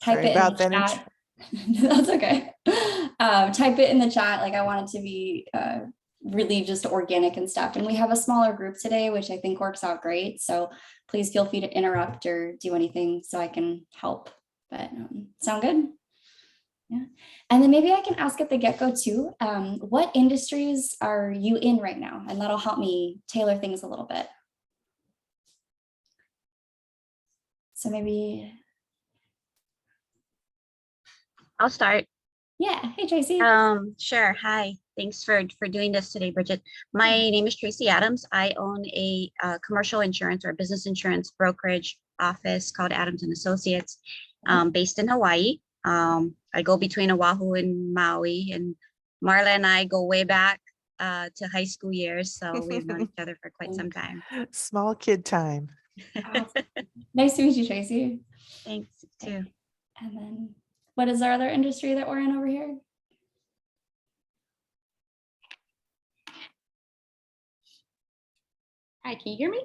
type Sorry it in about the that. chat. That's okay. Type it in the chat. Like, I want it to be really just organic and stuff. And we have a smaller group today, which I think works out great. So please feel free to interrupt or do anything so I can help. But sound good? Yeah. And then maybe I can ask at the get-go too, what industries are you in right now? And that'll help me tailor things a little bit. So maybe. I'll start. Yeah. Hey, Tracy. Sure. Hi. Thanks for doing this today, Bridget. My name is Tracy Adams. I own a commercial insurance or business insurance brokerage office called Adams and Associates, based in Hawaii. I go between Oahu and Maui, and Marla and I go way back to high school years, so we've known each other for quite some time. Small kid time. Nice to meet you, Tracy. Thanks too. And then what is our other industry that we're in over here? Hi, can you hear me?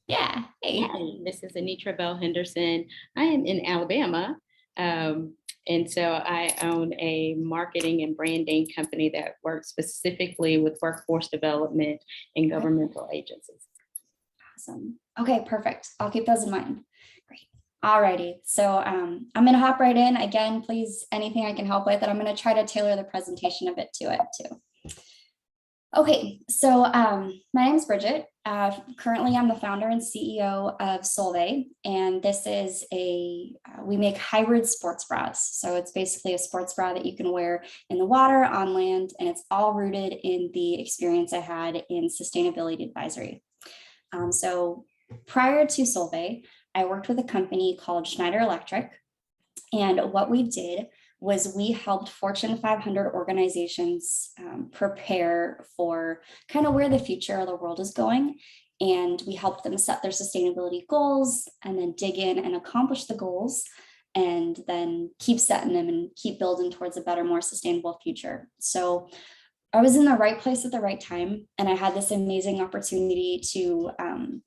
Yeah. Hey. Hi, this is Anitra Bell Henderson. I am in Alabama. And so I own a marketing and branding company that works specifically with workforce development and governmental agencies. Awesome. Okay, perfect. I'll keep those in mind. Great. Alrighty. So I'm going to hop right in. Again, please, anything I can help with, and I'm going to try to tailor the presentation a bit to it too. Okay, so my name is Bridget. Currently, I'm the founder and CEO of Solvay, and this is we make hybrid sports bras. So it's basically a sports bra that you can wear in the water, on land, and it's all rooted in the experience I had in sustainability advisory. So prior to Solvay, I worked with a company called Schneider Electric, and what we did was we helped Fortune 500 organizations prepare for kind of where the future of the world is going. And we helped them set their sustainability goals and then dig in and accomplish the goals and then keep setting them and keep building towards a better, more sustainable future. So I was in the right place at the right time. And I had this amazing opportunity to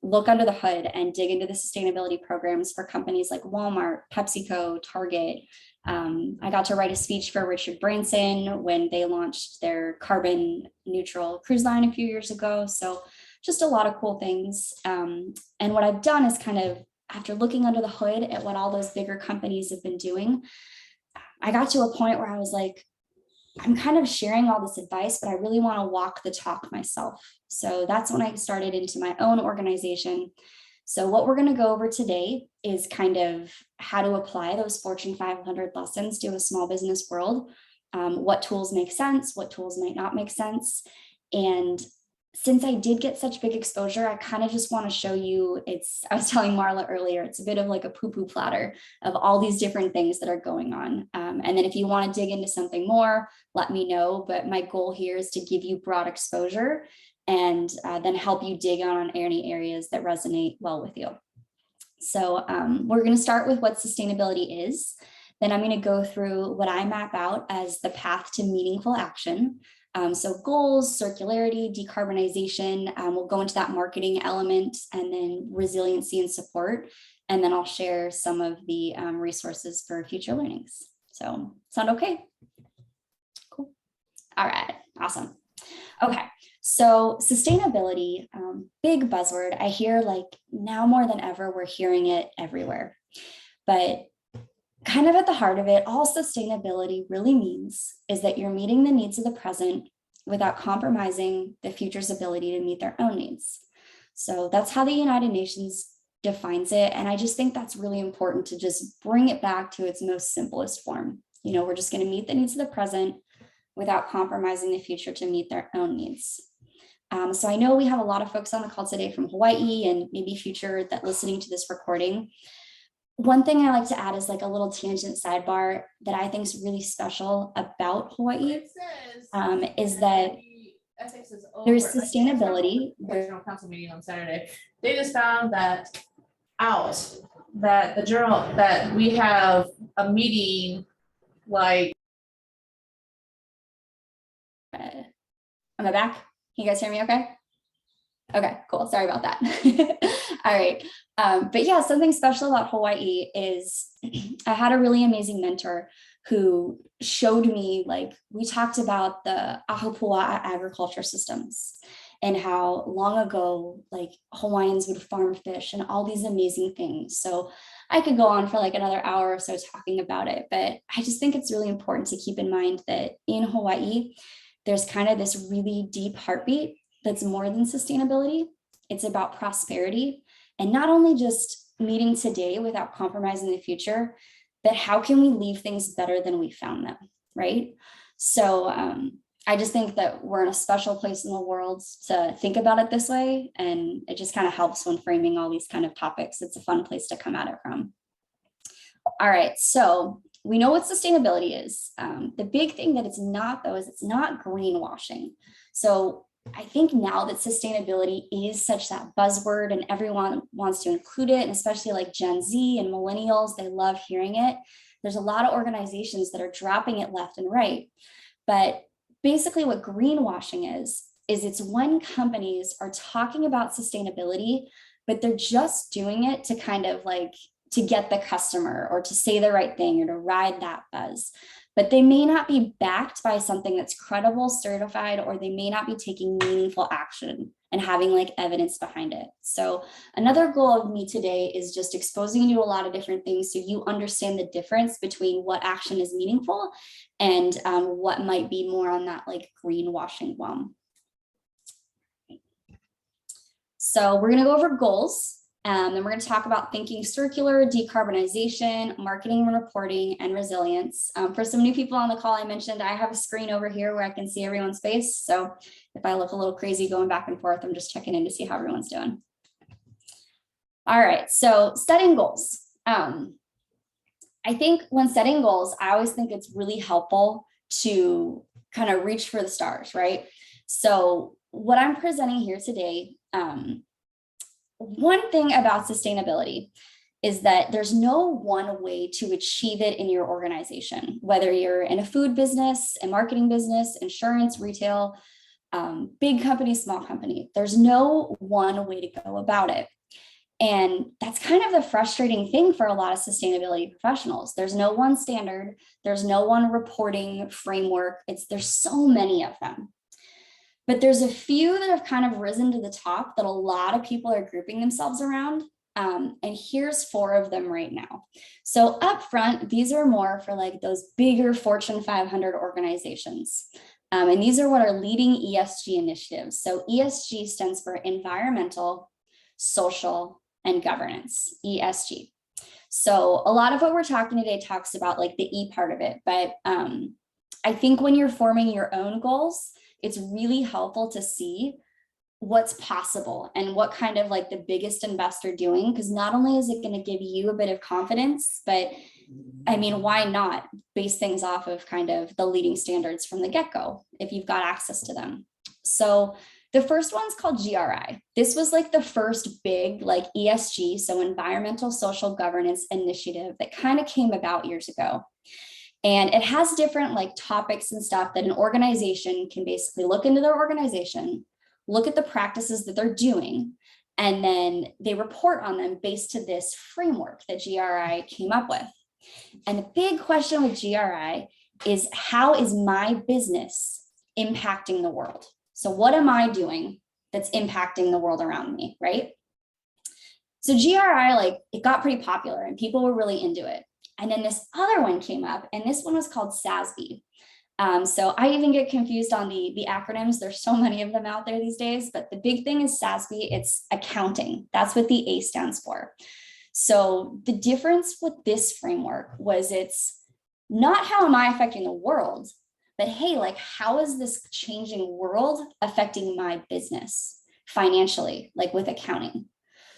look under the hood and dig into the sustainability programs for companies like Walmart, PepsiCo, Target. I got to write a speech for Richard Branson when they launched their carbon neutral cruise line a few years ago. So just a lot of cool things. And what I've done is kind of, after looking under the hood at what all those bigger companies have been doing, I got to a point where I was like, I'm kind of sharing all this advice, but I really want to walk the talk myself. So that's when I started into my own organization. So what we're going to go over today is kind of how to apply those Fortune 500 lessons to a small business world. What tools make sense, what tools might not make sense. And since I did get such big exposure, I kind of just want to show you, I was telling Marla earlier, it's a bit of like a poo-poo platter of all these different things that are going on. And then if you want to dig into something more, let me know. But my goal here is to give you broad exposure and then help you dig on any areas that resonate well with you. So we're going to start with what sustainability is. Then I'm going to go through what I map out as the path to meaningful action. So goals, circularity, decarbonization, we'll go into that marketing element, and then resiliency and support. And then I'll share some of the resources for future learnings. So sound okay? Cool. All right, awesome. Okay, so sustainability, big buzzword. I hear like now more than ever, we're hearing it everywhere. But kind of at the heart of it, all sustainability really means is that you're meeting the needs of the present without compromising the future's ability to meet their own needs. So that's how the United Nations defines it. And I just think that's really important to just bring it back to its most simplest form. You know, we're just going to meet the needs of the present without compromising the future to meet their own needs. So I know we have a lot of folks on the call today from Hawaii and maybe future that listening to this recording. One thing I like to add is like a little tangent sidebar that I think is really special about Hawaii is that there's sustainability. Regional council meeting on Saturday. They just found that out that the journal that we have a meeting like. Am I back? Can you guys hear me okay? Okay, cool. Sorry about that. All right. But yeah, something special about Hawaii is I had a really amazing mentor who showed me, like, we talked about the Ahupua'a agriculture systems and how long ago, like, Hawaiians would farm fish and all these amazing things. So I could go on for like another hour or so talking about it, but I just think it's really important to keep in mind that in Hawaii, there's kind of this really deep heartbeat that's more than sustainability. It's about prosperity, and not only just meeting today without compromising the future, but how can we leave things better than we found them, right? So I just think that we're in a special place in the world to think about it this way, and it just kind of helps when framing all these kind of topics. It's a fun place to come at it from. All right, so we know what sustainability is. The big thing that it's not, though, is it's not greenwashing. So I think now that sustainability is such that buzzword and everyone wants to include it, and especially like Gen Z and millennials, they love hearing it. There's a lot of organizations that are dropping it left and right. But basically what greenwashing is it's when companies are talking about sustainability, but they're just doing it to kind of like to get the customer or to say the right thing or to ride that buzz. But they may not be backed by something that's credible, certified, or they may not be taking meaningful action and having like evidence behind it. So another goal of me today is just exposing you to a lot of different things so you understand the difference between what action is meaningful and what might be more on that like greenwashing realm. So we're gonna go over goals. Then we're going to talk about thinking circular, decarbonization, marketing and reporting, and resilience. For some new people on the call, I mentioned I have a screen over here where I can see everyone's face. So if I look a little crazy going back and forth, I'm just checking in to see how everyone's doing. All right, so setting goals. I think when setting goals, I always think it's really helpful to kind of reach for the stars, right? So what I'm presenting here today, one thing about sustainability is that there's no one way to achieve it in your organization, whether you're in a food business, a marketing business, insurance, retail, big company, small company. There's no one way to go about it. And that's kind of the frustrating thing for a lot of sustainability professionals. There's no one standard. There's no one reporting framework. There's so many of them. But there's a few that have kind of risen to the top that a lot of people are grouping themselves around. And here's 4 of them right now. So up front, these are more for like those bigger Fortune 500 organizations. And these are what are leading ESG initiatives. So ESG stands for environmental, social, and governance, ESG. So a lot of what we're talking today talks about like the E part of it. But I think when you're forming your own goals, it's really helpful to see what's possible and what kind of like the biggest investor doing, because not only is it going to give you a bit of confidence, but I mean, why not base things off of kind of the leading standards from the get-go if you've got access to them. So the first one's called GRI. This was like the first big like ESG, so environmental social governance initiative that kind of came about years ago. And it has different like topics and stuff that an organization can basically look into their organization, look at the practices that they're doing, and then they report on them based to this framework that GRI came up with. And the big question with GRI is, how is my business impacting the world? So what am I doing that's impacting the world around me, right? So GRI, like, it got pretty popular and people were really into it. And then this other one came up, and this one was called SASB. So I even get confused on the acronyms. There's so many of them out there these days, but the big thing is SASB, it's accounting. That's what the A stands for. So the difference with this framework was it's not how am I affecting the world, but hey, like, how is this changing world affecting my business financially, like with accounting?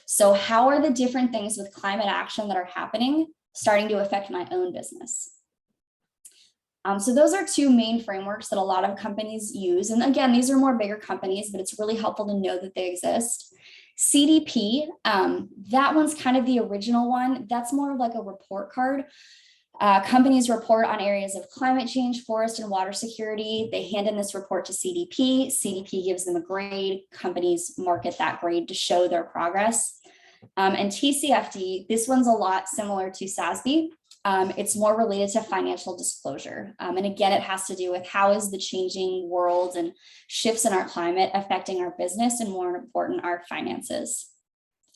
So how are the different things with climate action that are happening starting to affect my own business? So those are 2 main frameworks that a lot of companies use. And again, these are more bigger companies, but it's really helpful to know that they exist. CDP, that one's kind of the original one. That's more of like a report card. Companies report on areas of climate change, forest and water security. They hand in this report to CDP. CDP gives them a grade. Companies market that grade to show their progress. And TCFD, this one's a lot similar to SASB. It's more related to financial disclosure. And again, it has to do with how is the changing world and shifts in our climate affecting our business and, more important, our finances.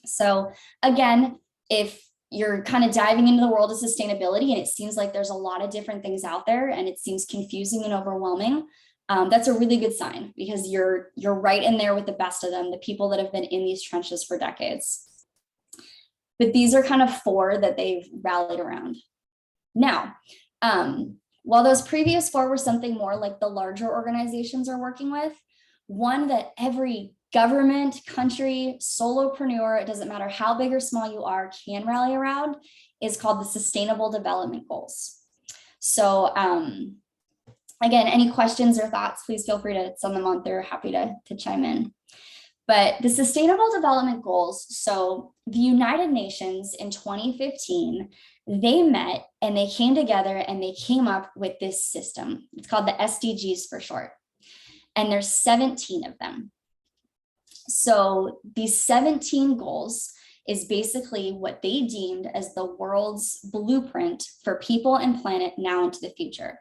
So again, if you're kind of diving into the world of sustainability and it seems like there's a lot of different things out there and it seems confusing and overwhelming, that's a really good sign, because you're right in there with the best of them, the people that have been in these trenches for decades. But these are kind of 4 that they've rallied around. Now, while those previous 4 were something more like the larger organizations are working with, one that every government, country, solopreneur, it doesn't matter how big or small you are, can rally around, is called the Sustainable Development Goals. So again, any questions or thoughts, please feel free to send them on through. Happy to chime in. But the Sustainable Development Goals, so the United Nations in 2015, they met and they came together and they came up with this system. It's called the SDGs for short. And there's 17 of them. So these 17 goals is basically what they deemed as the world's blueprint for people and planet now into the future.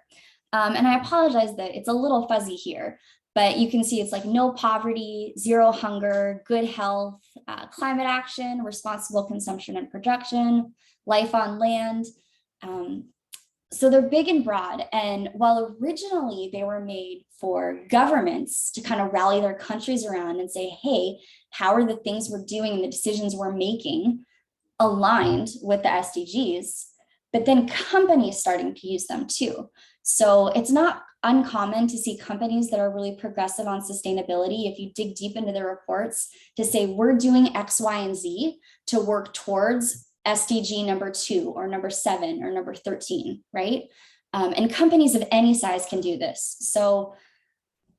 And I apologize that it's a little fuzzy here, but you can see it's like no poverty, zero hunger, good health, climate action, responsible consumption and production, life on land. So they're big and broad. And while originally they were made for governments to kind of rally their countries around and say, hey, how are the things we're doing and the decisions we're making aligned with the SDGs? But then companies starting to use them too. So it's not uncommon to see companies that are really progressive on sustainability, if you dig deep into their reports, to say we're doing X, Y, and Z to work towards SDG number 2 or number 7 or number 13, right? And companies of any size can do this. So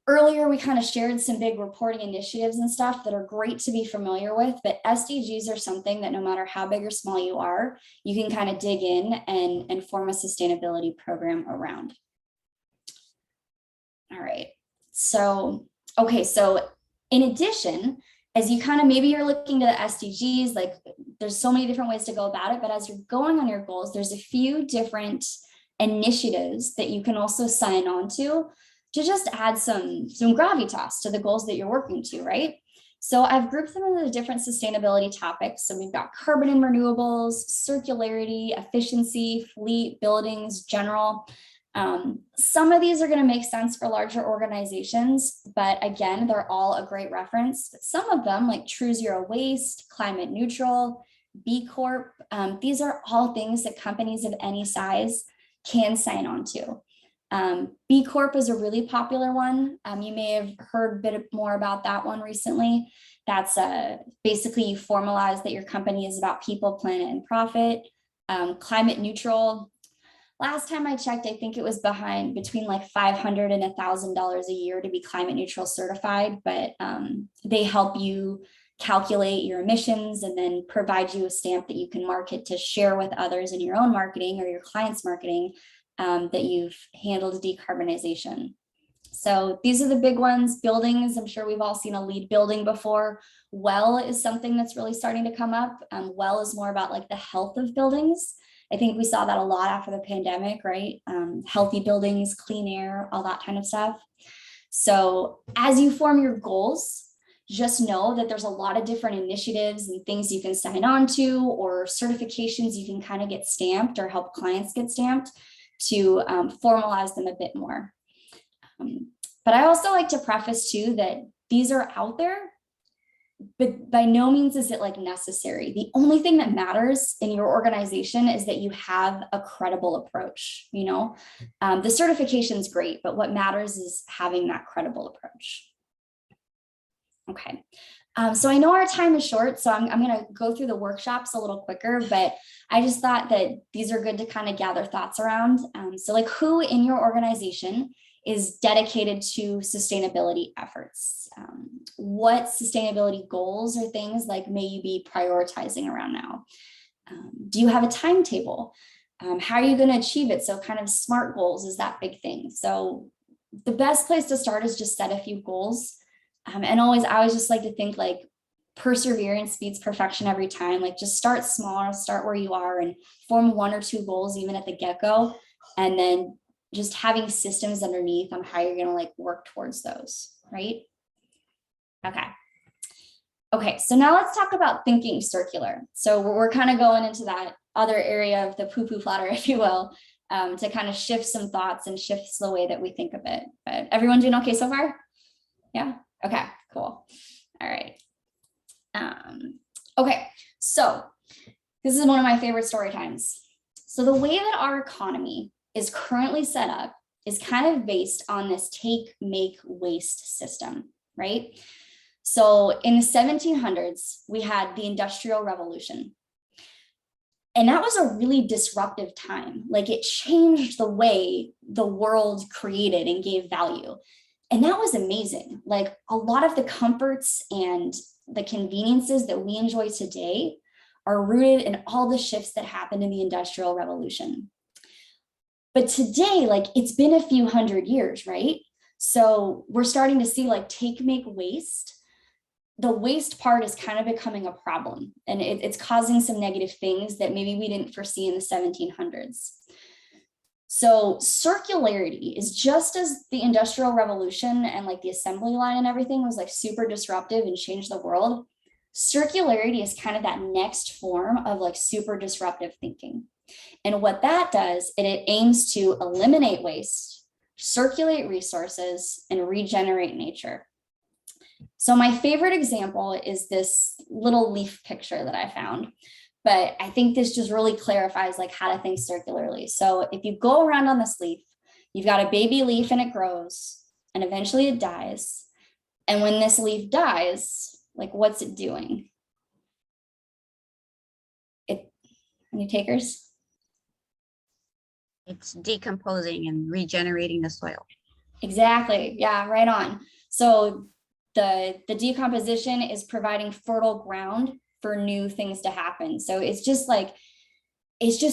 earlier, we kind of shared some big reporting initiatives and stuff that are great to be familiar with, but SDGs are something that no matter how big or small you are, you can kind of dig in and form a sustainability program around. All right, so, okay, so in addition, as you kind of, maybe you're looking to the SDGs, like there's so many different ways to go about it, but as you're going on your goals, there's a few different initiatives that you can also sign on to just add some gravitas to the goals that you're working to, right? So I've grouped them into the different sustainability topics. So we've got carbon and renewables, circularity, efficiency, fleet, buildings, general. Some of these are going to make sense for larger organizations, but again, they're all a great reference. But some of them, like True Zero Waste, Climate Neutral, B Corp, these are all things that companies of any size can sign on to. B Corp is a really popular one. You may have heard a bit more about that one recently. That's basically you formalize that your company is about people, planet, and profit. Climate neutral. Last time I checked, I think it was between like $500 and $1,000 a year to be climate neutral certified, but they help you calculate your emissions and then provide you a stamp that you can market to share with others in your own marketing or your clients' marketing that you've handled decarbonization. So these are the big ones. Buildings, I'm sure we've all seen a LEED building before. WELL is something that's really starting to come up. WELL is more about like the health of buildings. I think we saw that a lot after the pandemic, right? Healthy buildings, clean air, all that kind of stuff. So as you form your goals, just know that there's a lot of different initiatives and things you can sign on to, or certifications you can kind of get stamped or help clients get stamped to formalize them a bit more. But I also like to preface too that these are out there, but by no means is it like necessary. The only thing that matters in your organization is that you have a credible approach. You know, the certification is great, but what matters is having that credible approach. Okay. So I know our time is short, so I'm going to go through the workshops a little quicker, but I just thought that these are good to kind of gather thoughts around. So like, who in your organization is dedicated to sustainability efforts? What sustainability goals or things like may you be prioritizing around now? Do you have a timetable? How are you going to achieve it? So kind of SMART goals is that big thing. So the best place to start is just set a few goals. And I always just like to think like perseverance beats perfection every time. Like just start small, start where you are and form 1 or 2 goals even at the get-go. And then just having systems underneath on how you're going to like work towards those, right? Okay, so now let's talk about thinking circular. So we're kind of going into that other area of the poo-poo platter, if you will, to kind of shift some thoughts and shifts the way that we think of it. But everyone doing okay so far? Yeah, okay, cool. All right. Okay, so this is one of my favorite story times. So the way that our economy is currently set up is kind of based on this take, make, waste system, right? So in the 1700s, we had the Industrial Revolution. And that was a really disruptive time. Like it changed the way the world created and gave value. And that was amazing. Like a lot of the comforts and the conveniences that we enjoy today are rooted in all the shifts that happened in the Industrial Revolution. But today, like it's been a few hundred years, right? So we're starting to see like take, make, waste. The waste part is kind of becoming a problem and it's causing some negative things that maybe we didn't foresee in the 1700s. So circularity is just as the Industrial Revolution and like the assembly line and everything was like super disruptive and changed the world. Circularity is kind of that next form of like super disruptive thinking. And what that does, it aims to eliminate waste, circulate resources, and regenerate nature. So my favorite example is this little leaf picture that I found, but I think this just really clarifies like how to think circularly. So if you go around on this leaf, you've got a baby leaf and it grows and eventually it dies. And when this leaf dies, like what's it doing? Any takers? It's decomposing and regenerating the soil. Exactly. Yeah, right on. So the decomposition is providing fertile ground for new things to happen. So it's just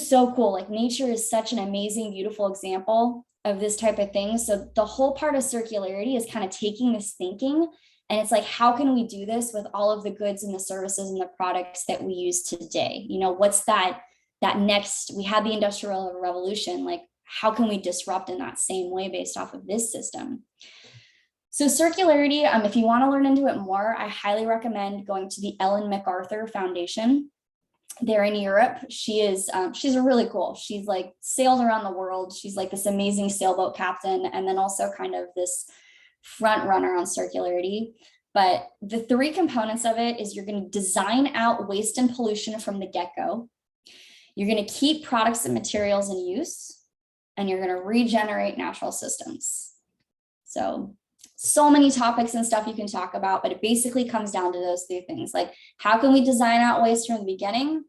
so cool. Like nature is such an amazing, beautiful example of this type of thing. So the whole part of circularity is kind of taking this thinking and it's like, how can we do this with all of the goods and the services and the products that we use today? You know, what's that next, we had the Industrial Revolution, like how can we disrupt in that same way based off of this system? So circularity, if you want to learn into it more, I highly recommend going to the Ellen MacArthur Foundation. They're in Europe. She's a really cool. She's like sailed around the world. She's like this amazing sailboat captain, and then also kind of this front runner on circularity. But the 3 components of it is you're going to design out waste and pollution from the get-go. You're going to keep products and materials in use, and you're going to regenerate natural systems. So many topics and stuff you can talk about, but it basically comes down to those 3 things. Like, how can we design out waste from the beginning?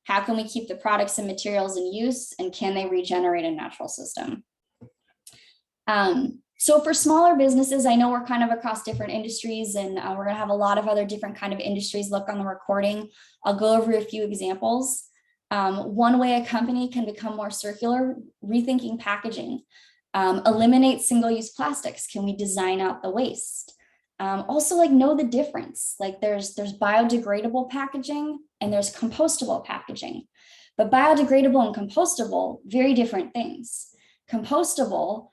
How can we keep the products and materials in use? And can they regenerate a natural system? So for smaller businesses, I know we're kind of across different industries and we're gonna have a lot of other different kind of industries look on the recording. I'll go over a few examples. One way a company can become more circular, rethinking packaging. Eliminate single-use plastics. Can we design out the waste? Also, like, know the difference. Like there's biodegradable packaging and there's compostable packaging, but biodegradable and compostable, very different things. Compostable,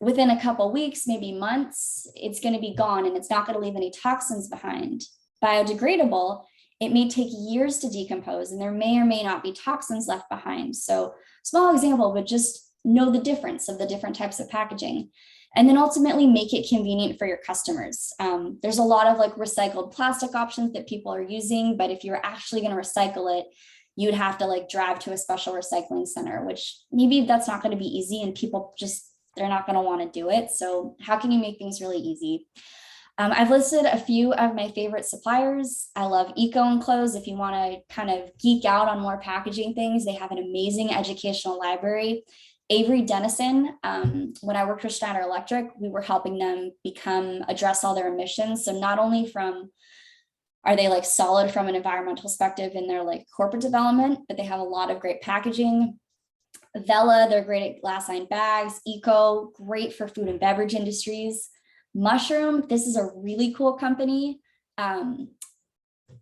within a couple weeks, maybe months, it's going to be gone and it's not going to leave any toxins behind. Biodegradable, it may take years to decompose and there may or may not be toxins left behind. So small example, but just know the difference of the different types of packaging, and then ultimately make it convenient for your customers. There's a lot of like recycled plastic options that people are using, but if you're actually going to recycle it, you'd have to like drive to a special recycling center, which maybe that's not going to be easy and people they're not going to want to do it. So how can you make things really easy? I've listed a few of my favorite suppliers. I love Eco & Close. If you want to kind of geek out on more packaging things, they have an amazing educational library. Avery Dennison, when I worked for Schneider Electric, we were helping them address all their emissions. So not only from Are they like solid from an environmental perspective in their like corporate development, but they have a lot of great packaging? Vela, they're great at glass line bags. Eco, great for food and beverage industries. Mushroom, this is a really cool company.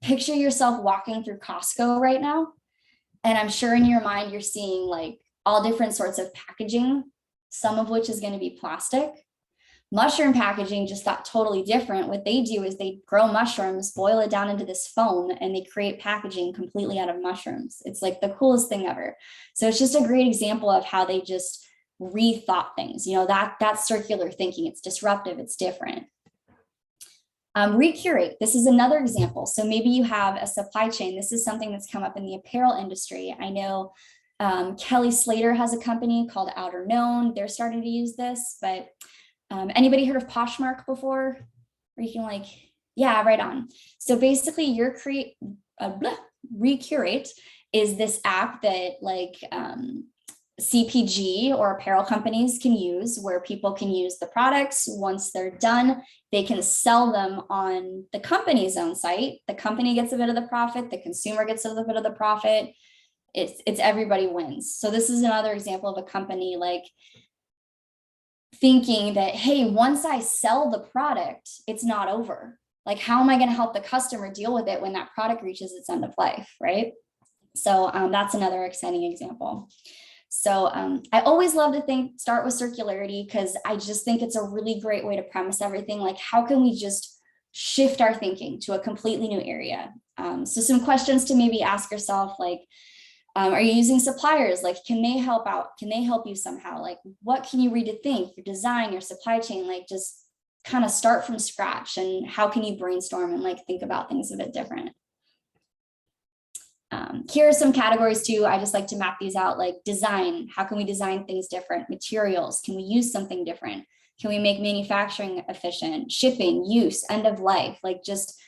Picture yourself walking through Costco right now, and I'm sure in your mind you're seeing like all different sorts of packaging, some of which is going to be plastic. Mushroom packaging just got totally different. What they do is they grow mushrooms, boil it down into this foam, and they create packaging completely out of mushrooms. It's like the coolest thing ever. So it's just a great example of how they just rethought things. You know, that's circular thinking. It's disruptive, it's different. Recurate, this is another example. So maybe you have a supply chain. This is something that's come up in the apparel industry. I know Kelly Slater has a company called Outer Known. They're starting to use this, but anybody heard of Poshmark before? Where you can like, yeah, right on. So basically your Recurate is this app that like CPG or apparel companies can use, where people can use the products. Once they're done, they can sell them on the company's own site. The company gets a bit of the profit, the consumer gets a little bit of the profit. It's everybody wins. So this is another example of a company like thinking that, hey, once I sell the product, it's not over. Like, how am I going to help the customer deal with it when that product reaches its end of life, right? So that's another exciting example. So I always love to start with circularity, because I just think it's a really great way to premise everything. Like, how can we just shift our thinking to a completely new area? So some questions to maybe ask yourself, like, are you using suppliers? Like, can they help out? Can they help you somehow? Like, what can you read to think? Your design, your supply chain, like just kind of start from scratch. And how can you brainstorm and like think about things a bit different? Here are some categories too. I just like to map these out, like design. How can we design things different? Materials. Can we use something different? Can we make manufacturing efficient? Shipping, use, end of life, like just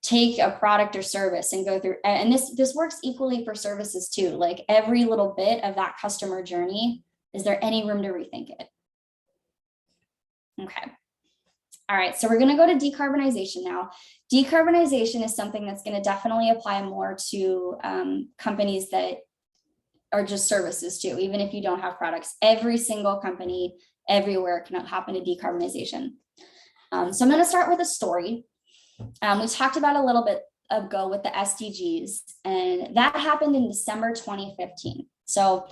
take a product or service and go through. And this works equally for services too. Like every little bit of that customer journey, is there any room to rethink it? Okay. All right, so we're going to go to decarbonization now. Decarbonization is something that's going to definitely apply more to companies that are just services too, even if you don't have products. Every single company everywhere can hop into decarbonization. So I'm going to start with a story. We talked about a little bit ago with the SDGs, and that happened in December 2015. So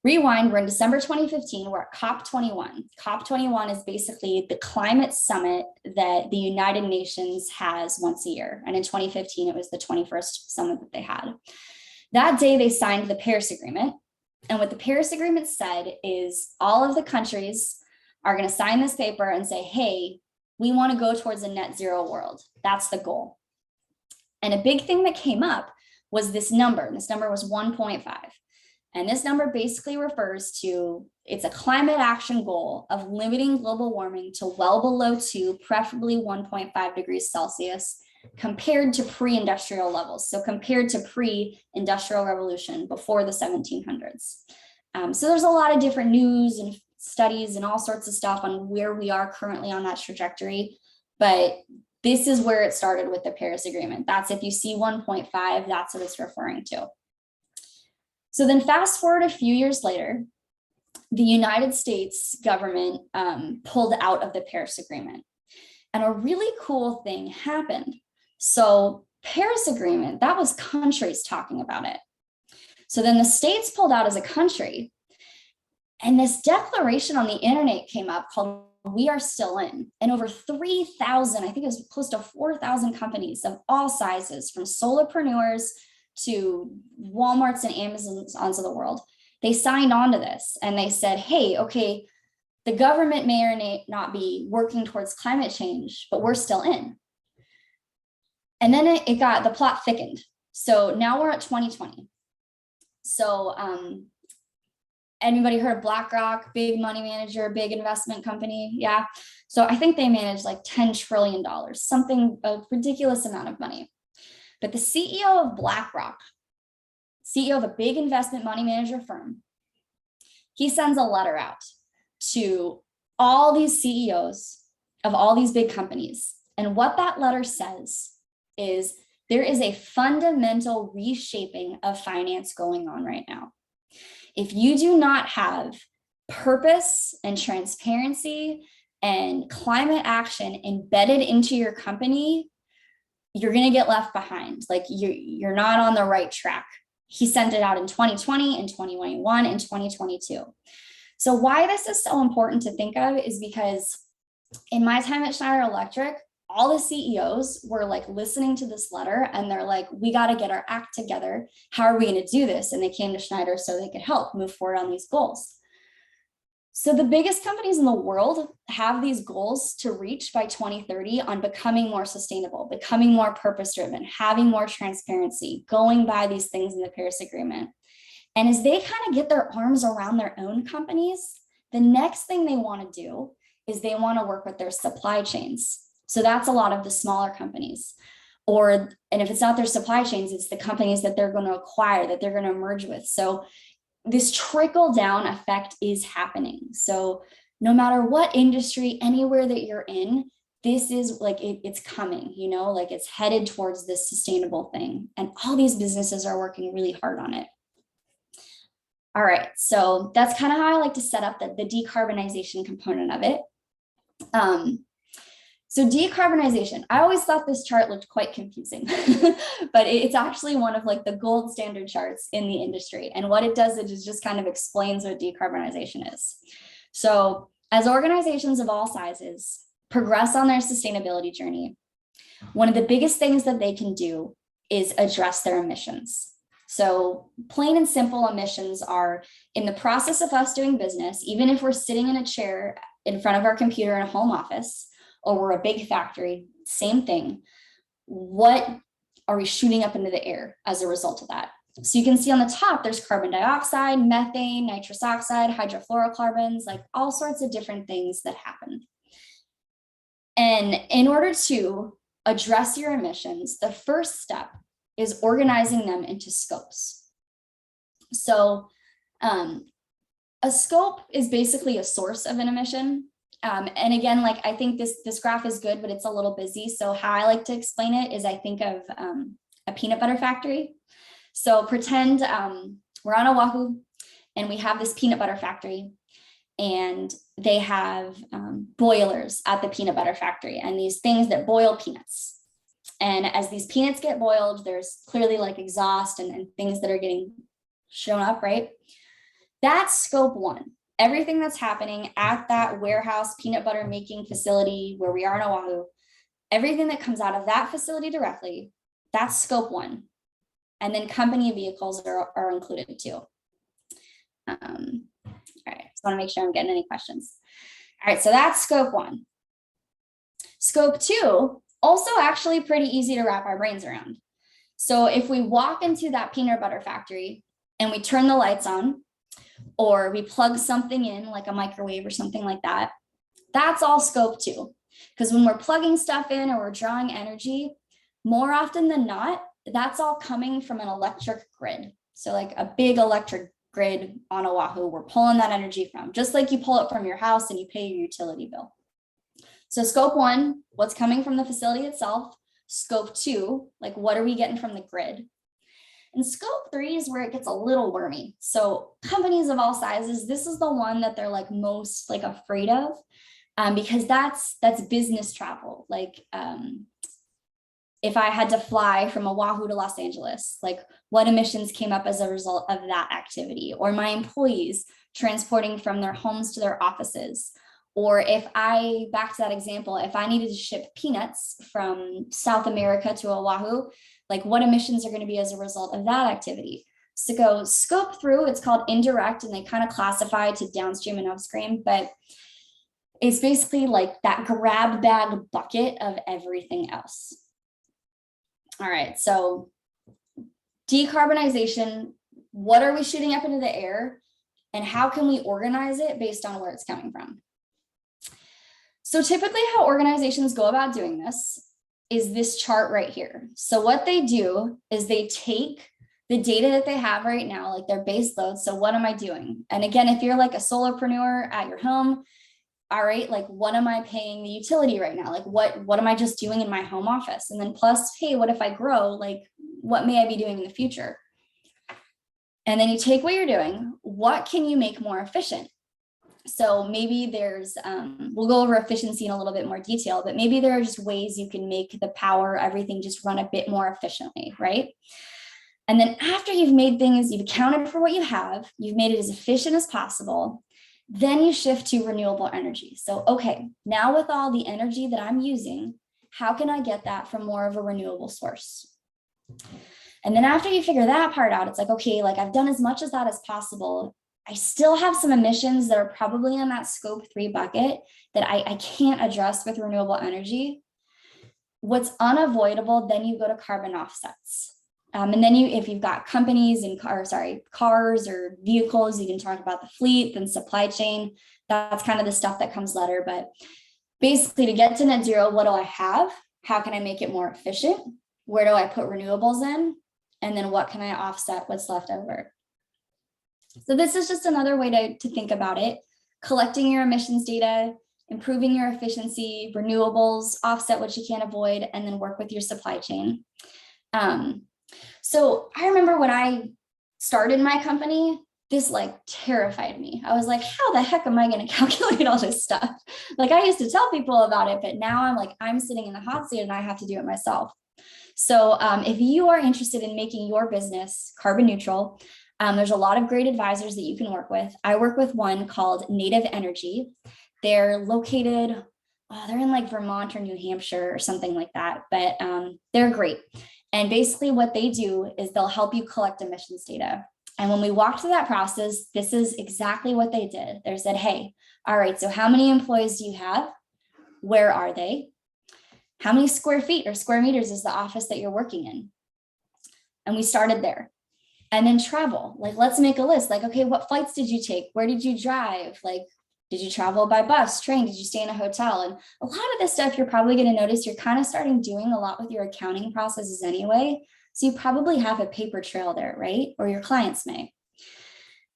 rewind, we're in December 2015, we're at COP21. COP21 is basically the climate summit that the United Nations has once a year. And in 2015, it was the 21st summit that they had. That day, they signed the Paris Agreement. And what the Paris Agreement said is all of the countries are going to sign this paper and say, hey, we want to go towards a net zero world. That's the goal. And a big thing that came up was this number. And this number was 1.5. And this number basically refers to, it's a climate action goal of limiting global warming to well below 2, preferably 1.5 degrees Celsius, compared to pre-industrial levels. So compared to pre-industrial revolution before the 1700s. So there's a lot of different news and studies and all sorts of stuff on where we are currently on that trajectory. But this is where it started with the Paris Agreement. That's if you see 1.5, that's what it's referring to. So then fast forward a few years later, the United States government pulled out of the Paris Agreement. And a really cool thing happened. So Paris Agreement, that was countries talking about it. So then the states pulled out as a country. And this declaration on the internet came up called We Are Still In. And over 3,000, I think it was close to 4,000 companies of all sizes, from solopreneurs to Walmarts and Amazons of the world, they signed on to this and they said, hey, okay, the government may or may not be working towards climate change, but we're still in. And then the plot thickened. So now we're at 2020. So anybody heard of BlackRock, big money manager, big investment company? Yeah. So I think they manage like $10 trillion, something, a ridiculous amount of money. But the CEO of BlackRock, CEO of a big investment money manager firm, he sends a letter out to all these CEOs of all these big companies. And what that letter says is, There is a fundamental reshaping of finance going on right now. If you do not have purpose and transparency and climate action embedded into your company, you're going to get left behind. Like you're not on the right track. He sent it out in 2020, in 2021, and 2022. So why this is so important to think of is because in my time at Schneider Electric, all the CEOs were like listening to this letter and they're like, we got to get our act together. How are we going to do this? And they came to Schneider so they could help move forward on these goals. So the biggest companies in the world have these goals to reach by 2030 on becoming more sustainable, becoming more purpose-driven, having more transparency, going by these things in the Paris Agreement. And as they kind of get their arms around their own companies, the next thing they want to do is they want to work with their supply chains. So that's a lot of the smaller companies. And if it's not their supply chains, it's the companies that they're going to acquire, that they're going to merge with. So this trickle down effect is happening. So no matter what industry, anywhere that you're in, this is like, it's coming, you know, like it's headed towards this sustainable thing. And all these businesses are working really hard on it. All right, so that's kind of how I like to set up the decarbonization component of it. So decarbonization, I always thought this chart looked quite confusing, but it's actually one of like the gold standard charts in the industry. And what it does is just kind of explains what decarbonization is. So as organizations of all sizes progress on their sustainability journey, one of the biggest things that they can do is address their emissions. So plain and simple emissions are in the process of us doing business, even if we're sitting in a chair in front of our computer in a home office, or we're a big factory, same thing. What are we shooting up into the air as a result of that? So you can see on the top, there's carbon dioxide, methane, nitrous oxide, hydrofluorocarbons, like all sorts of different things that happen. And in order to address your emissions, the first step is organizing them into scopes. So a scope is basically a source of an emission. And again, like I think this graph is good, but it's a little busy. So how I like to explain it is I think of a peanut butter factory. So pretend we're on Oahu and we have this peanut butter factory and they have boilers at the peanut butter factory and these things that boil peanuts. And as these peanuts get boiled, there's clearly like exhaust and things that are getting shown up, right? That's scope one. Everything that's happening at that warehouse peanut butter making facility where we are in Oahu, everything that comes out of that facility directly, that's scope one. And then company vehicles are included too. All right, just want to make sure I'm getting any questions. All right, so that's scope one. Scope two, also actually pretty easy to wrap our brains around. So if we walk into that peanut butter factory and we turn the lights on, or we plug something in like a microwave or something like that, that's all scope two. Because when we're plugging stuff in or we're drawing energy, more often than not, that's all coming from an electric grid. So like a big electric grid on Oahu, we're pulling that energy from, just like you pull it from your house and you pay your utility bill. So scope one, what's coming from the facility itself. Scope two, like what are we getting from the grid? And scope three is where it gets a little wormy. So companies of all sizes, this is the one that they're like most like afraid of because that's business travel. Like if I had to fly from Oahu to Los Angeles, like what emissions came up as a result of that activity, or my employees transporting from their homes to their offices. Or if back to that example, if I needed to ship peanuts from South America to Oahu, like what emissions are going to be as a result of that activity. So go scope through, it's called indirect, and they kind of classify to downstream and upstream, but it's basically like that grab bag bucket of everything else. All right, so decarbonization, what are we shooting up into the air and how can we organize it based on where it's coming from? So typically how organizations go about doing this is this chart right here. So what they do is they take the data that they have right now, like their base load. So what am I doing? And again, if you're like a solopreneur at your home, all right, like what am I paying the utility right now? Like what am I just doing in my home office? And then plus, hey, what if I grow? Like what may I be doing in the future? And then you take what you're doing, what can you make more efficient? So maybe there's, we'll go over efficiency in a little bit more detail, but maybe there are just ways you can make the power, everything just run a bit more efficiently, right? And then after you've made things, you've accounted for what you have, you've made it as efficient as possible, then you shift to renewable energy. So, okay, now with all the energy that I'm using, how can I get that from more of a renewable source? And then after you figure that part out, it's like, okay, like I've done as much of that as possible. I still have some emissions that are probably in that scope 3 bucket that I can't address with renewable energy. What's unavoidable, then you go to carbon offsets. And then if you've got companies and cars or vehicles, you can talk about the fleet and supply chain. That's kind of the stuff that comes later. But basically to get to net zero, what do I have? How can I make it more efficient? Where do I put renewables in? And then what can I offset what's left over? So this is just another way to think about it. Collecting your emissions data, improving your efficiency, renewables, offset what you can't avoid, and then work with your supply chain. So I remember when I started my company, this like terrified me. I was like, how the heck am I going to calculate all this stuff? Like I used to tell people about it, but now I'm like, I'm sitting in the hot seat and I have to do it myself. So if you are interested in making your business carbon neutral, there's a lot of great advisors that you can work with. I work with one called Native Energy. They're located, they're in like Vermont or New Hampshire or something like that, but they're great. And basically what they do is they'll help you collect emissions data. And when we walked through that process, this is exactly what they did. They said, hey, all right, so how many employees do you have? Where are they? How many square feet or square meters is the office that you're working in? And we started there. And then travel, like, let's make a list. Like, okay, what flights did you take? Where did you drive? Like, did you travel by bus, train? Did you stay in a hotel? And a lot of this stuff you're probably going to notice you're kind of starting doing a lot with your accounting processes anyway. So you probably have a paper trail there, right? Or your clients may.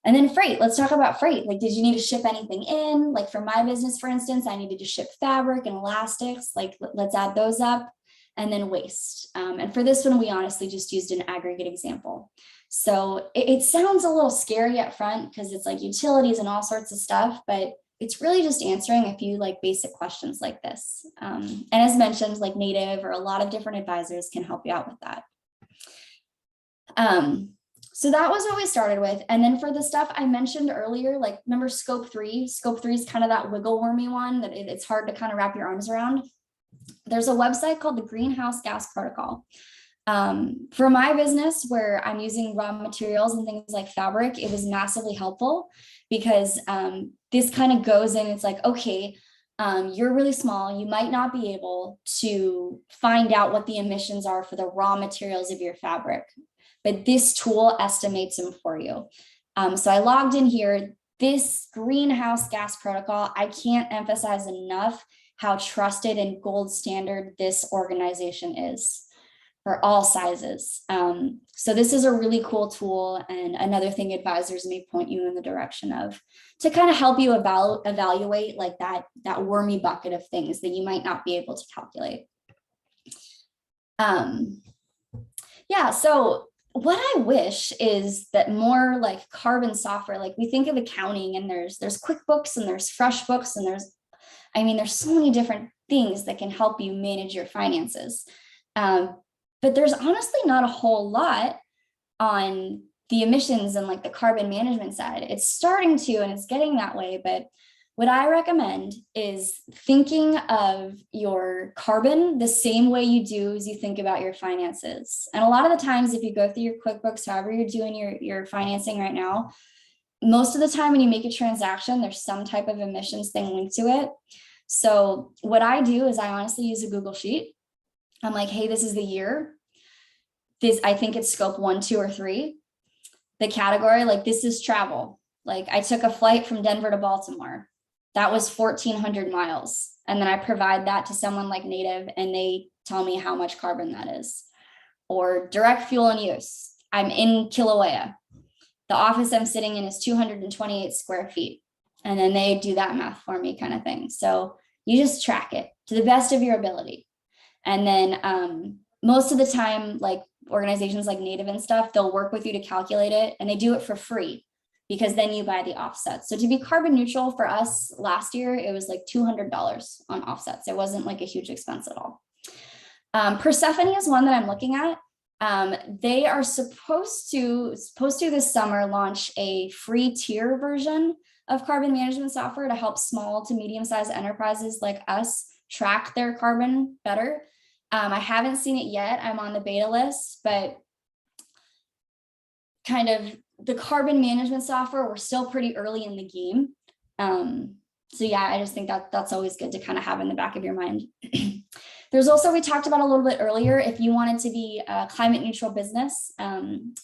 And then freight, let's talk about freight. Like, did you need to ship anything in? Like for my business, for instance, I needed to ship fabric and elastics. Like, let's add those up. And then waste. And for this one, we honestly just used an aggregate example. So it sounds a little scary up front because it's like utilities and all sorts of stuff, but it's really just answering a few like basic questions like this. And as mentioned, like Native or a lot of different advisors can help you out with that. So that was what we started with. And then for the stuff I mentioned earlier, like remember scope 3 is kind of that wiggle wormy one that it's hard to kind of wrap your arms around. There's a website called the Greenhouse Gas Protocol. For my business where I'm using raw materials and things like fabric, it was massively helpful because this kind of goes in, it's like, okay, you're really small, you might not be able to find out what the emissions are for the raw materials of your fabric, but this tool estimates them for you. So I logged in here, this Greenhouse Gas Protocol, I can't emphasize enough how trusted and gold standard this organization is for all sizes. So this is a really cool tool and another thing advisors may point you in the direction of to kind of help you evaluate like that wormy bucket of things that you might not be able to calculate. Yeah, so what I wish is that more like carbon software, like we think of accounting and there's QuickBooks and there's FreshBooks and there's so many different things that can help you manage your finances. But there's honestly not a whole lot on the emissions and like the carbon management side. It's starting to, and it's getting that way. But what I recommend is thinking of your carbon the same way you do as you think about your finances. And a lot of the times, if you go through your QuickBooks, however you're doing your financing right now, most of the time when you make a transaction, there's some type of emissions thing linked to it. So what I do is I honestly use a Google Sheet. I'm like, hey, this is the year. I think it's scope 1, 2, or 3. The category, like this is travel. Like I took a flight from Denver to Baltimore. That was 1,400 miles. And then I provide that to someone like Native and they tell me how much carbon that is. Or direct fuel and use. I'm in Kilauea. The office I'm sitting in is 228 square feet. And then they do that math for me kind of thing. So you just track it to the best of your ability. And then most of the time, like organizations like Native and stuff, they'll work with you to calculate it, and they do it for free because then you buy the offsets. So to be carbon neutral for us last year, it was like $200 on offsets. It wasn't like a huge expense at all. Persephone is one that I'm looking at. They are supposed to this summer launch a free tier version of carbon management software to help small to medium-sized enterprises like us track their carbon better. I haven't seen it yet. I'm on the beta list, but kind of the carbon management software, we're still pretty early in the game. So yeah, I just think that that's always good to kind of have in the back of your mind. There's also, we talked about a little bit earlier, if you wanted to be a climate neutral business,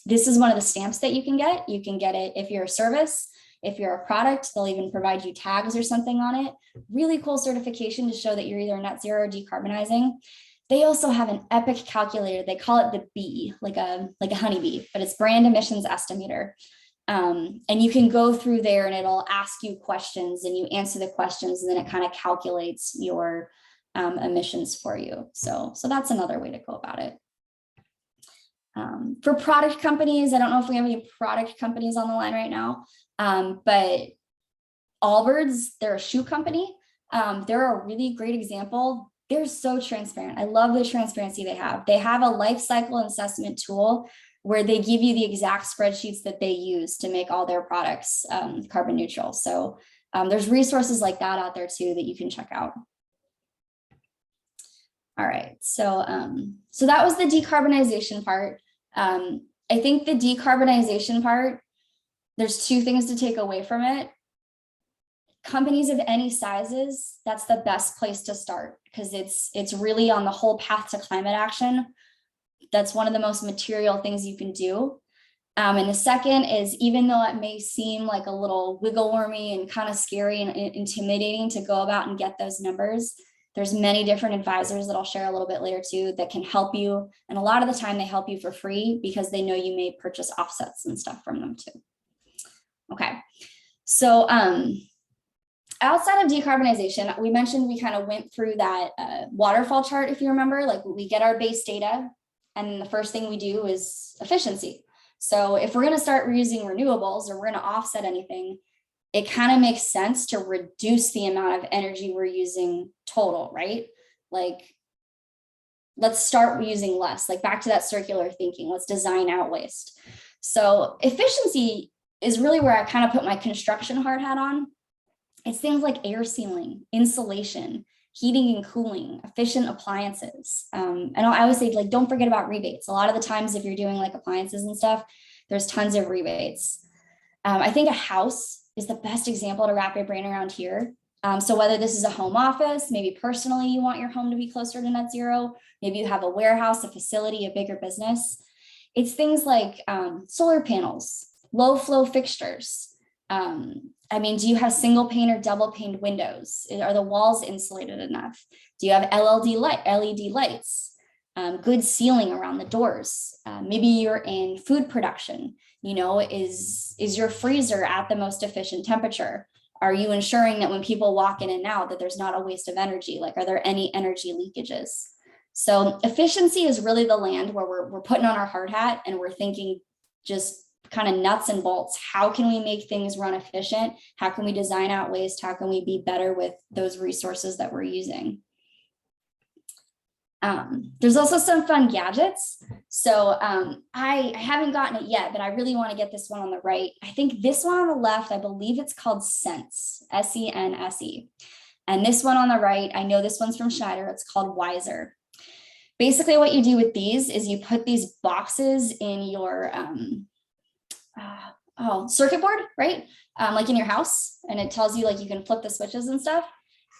this is one of the stamps that you can get. You can get it if you're a service, if you're a product, they'll even provide you tags or something on it. Really cool certification to show that you're either net zero or decarbonizing. They also have an epic calculator. They call it the bee, like a honeybee, but it's brand emissions estimator. And you can go through there and it'll ask you questions and you answer the questions and then it kind of calculates your emissions for you. So that's another way to go about it. For product companies, I don't know if we have any product companies on the line right now, but Allbirds, they're a shoe company. They're a really great example. They're so transparent. I love the transparency they have. They have a life cycle assessment tool where they give you the exact spreadsheets that they use to make all their products carbon neutral. So there's resources like that out there too that you can check out. All right, so that was the decarbonization part. I think the decarbonization part, there's two things to take away from it. Companies of any sizes, that's the best place to start because it's really on the whole path to climate action. That's one of the most material things you can do. And the second is, even though it may seem like a little wiggle wormy and kind of scary and intimidating to go about and get those numbers, there's many different advisors that I'll share a little bit later too that can help you. And a lot of the time they help you for free because they know you may purchase offsets and stuff from them too. Okay, so outside of decarbonization, we mentioned we kind of went through that waterfall chart, if you remember, like we get our base data and the first thing we do is efficiency. So if we're going to start reusing renewables or we're going to offset anything, it kind of makes sense to reduce the amount of energy we're using total, right? Like, let's start using less, like back to that circular thinking, let's design out waste. So efficiency is really where I kind of put my construction hard hat on. It's things like air sealing, insulation, heating and cooling, efficient appliances. And I always say, like, don't forget about rebates. A lot of the times if you're doing like appliances and stuff, there's tons of rebates. I think a house is the best example to wrap your brain around here. So whether this is a home office, maybe personally you want your home to be closer to net zero, maybe you have a warehouse, a facility, a bigger business. It's things like solar panels, low flow fixtures. I mean, do you have single pane or double paned windows? Are the walls insulated enough? Do you have LED lights? Good sealing around the doors. Maybe you're in food production. You know, is your freezer at the most efficient temperature? Are you ensuring that when people walk in and out that there's not a waste of energy? Like, are there any energy leakages? So efficiency is really the land where we're putting on our hard hat and we're thinking just kind of nuts and bolts. How can we make things run efficient? How can we design out waste? How can we be better with those resources that we're using? There's also some fun gadgets. So I haven't gotten it yet, but I really want to get this one on the right. I think this one on the left, I believe it's called Sense, S-E-N-S-E. And this one on the right, I know this one's from Schneider, it's called Wiser. Basically what you do with these is you put these boxes in your circuit board, right? Like in your house, and it tells you like you can flip the switches and stuff.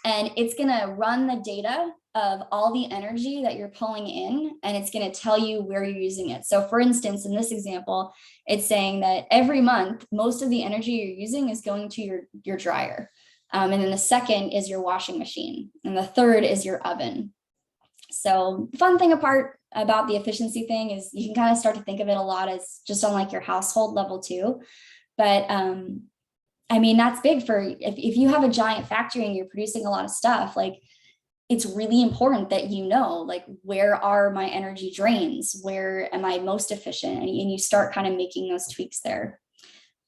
And it's gonna run the data of all the energy that you're pulling in, and it's gonna tell you where you're using it. So for instance, in this example, it's saying that every month, most of the energy you're using is going to your dryer. And then the second is your washing machine. And the third is your oven. So the fun thing about the efficiency thing is you can kind of start to think of it a lot as just on like your household level too. But I mean, that's big for if you have a giant factory and you're producing a lot of stuff, like it's really important that you know, like, where are my energy drains? Where am I most efficient? And you start kind of making those tweaks there.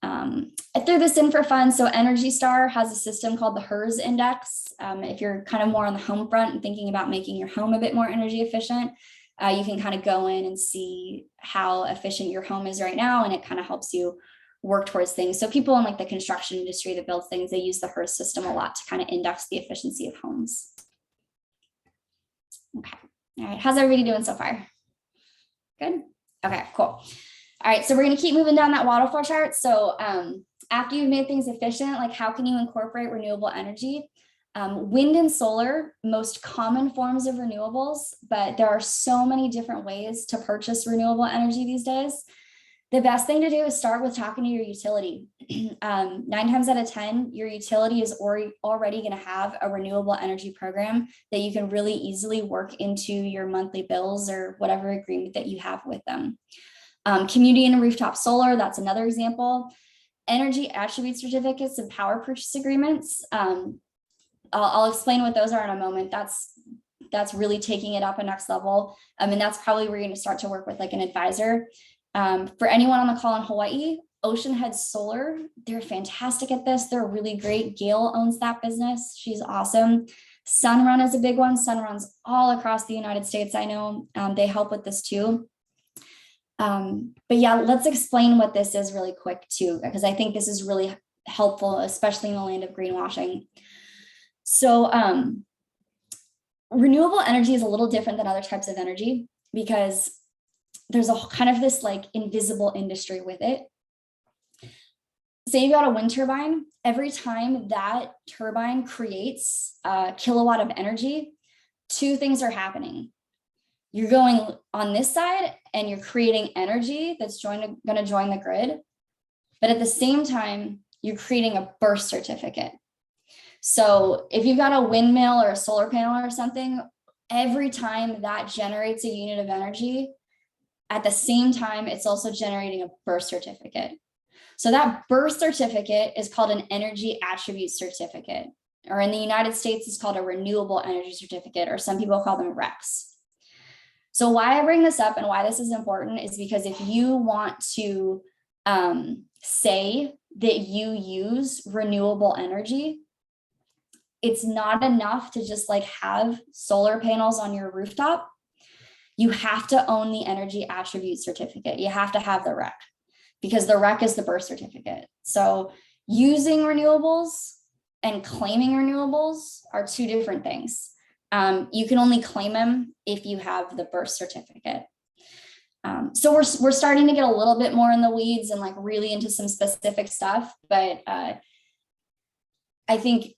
I threw this in for fun. So Energy Star has a system called the HERS Index. If you're kind of more on the home front and thinking about making your home a bit more energy efficient, you can kind of go in and see how efficient your home is right now. And it kind of helps you work towards things. So people in like the construction industry that builds things, they use the HERS system a lot to kind of index the efficiency of homes. Okay. All right. How's everybody doing so far? Good. Okay, cool. All right, so we're going to keep moving down that waterfall chart. So after you've made things efficient, like how can you incorporate renewable energy? Wind and solar, most common forms of renewables, but there are so many different ways to purchase renewable energy these days. The best thing to do is start with talking to your utility. 9 times out of 10, your utility is already going to have a renewable energy program that you can really easily work into your monthly bills or whatever agreement that you have with them. Community and rooftop solar, that's another example. Energy attribute certificates and power purchase agreements. I'll explain what those are in a moment. That's really taking it up a next level. And that's probably where you're going to start to work with like an advisor. For anyone on the call in Hawaii, Ocean Head Solar, they're fantastic at this. They're really great. Gail owns that business. She's awesome. Sunrun is a big one. Sunrun's all across the United States. I know they help with this too. But yeah, let's explain what this is really quick too, because I think this is really helpful, especially in the land of greenwashing. So renewable energy is a little different than other types of energy because there's a kind of this like invisible industry with it. Say you got a wind turbine, every time that turbine creates a kilowatt of energy, 2 things are happening. You're going on this side and you're creating energy that's going to join the grid. But at the same time, you're creating a burst certificate. So if you've got a windmill or a solar panel or something, every time that generates a unit of energy, at the same time, it's also generating a burst certificate. So that burst certificate is called an energy attribute certificate, or in the United States, it's called a renewable energy certificate, or some people call them RECs. So why I bring this up and why this is important is because if you want to say that you use renewable energy, it's not enough to just like have solar panels on your rooftop. You have to own the energy attribute certificate. You have to have the REC because the REC is the burst certificate. So using renewables and claiming renewables are 2 different things. You can only claim them if you have the burst certificate. So we're starting to get a little bit more in the weeds and like really into some specific stuff, but I think